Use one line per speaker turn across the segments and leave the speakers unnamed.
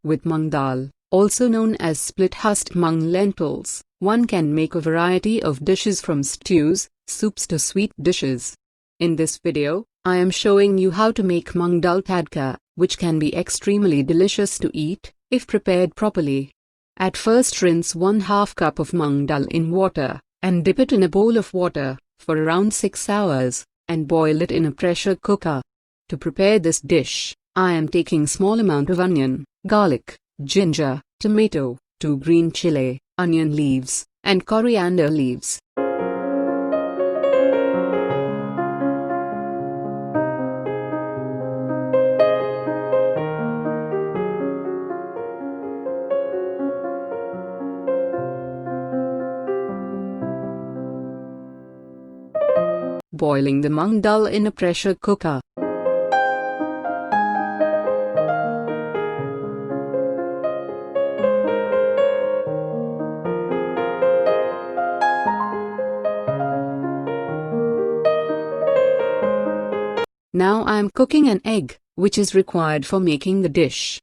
With mung dal, also known as split-husked mung lentils, one can make a variety of dishes from stews, soups to sweet dishes. In this video, I am showing you how to make mung dal tadka, which can be extremely delicious to eat, if prepared properly. At first rinse 1/2 cup of mung dal in water, and dip it in a bowl of water, for around 6 hours, and boil it in a pressure cooker. To prepare this dish, I am taking small amount of onion, garlic, ginger, tomato, 2 green chili, onion leaves, and coriander leaves. Boiling the mung dal in a pressure cooker. Now I am cooking an egg, which is required for making the dish.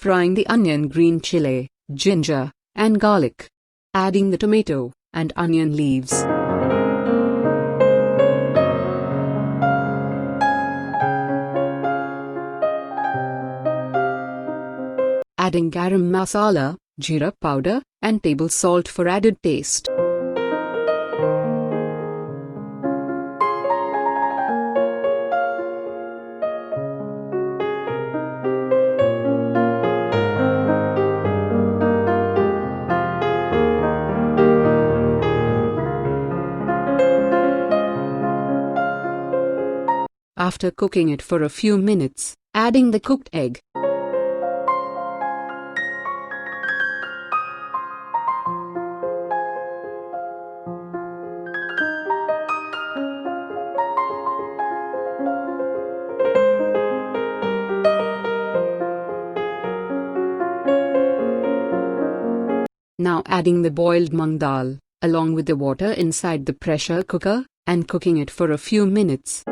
Frying the onion, green chili, ginger, and garlic. Adding the tomato and onion leaves. Adding garam masala, jeera powder, and table salt for added taste. After cooking it for a few minutes, adding the cooked egg. Now adding the boiled mung dal, along with the water inside the pressure cooker, and cooking it for a few minutes.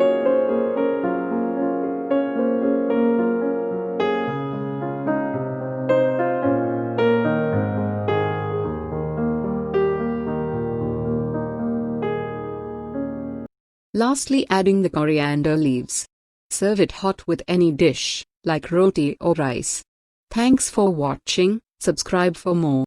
Lastly, adding the coriander leaves. Serve it hot with any dish, like roti or rice. Thanks for watching. Subscribe for more.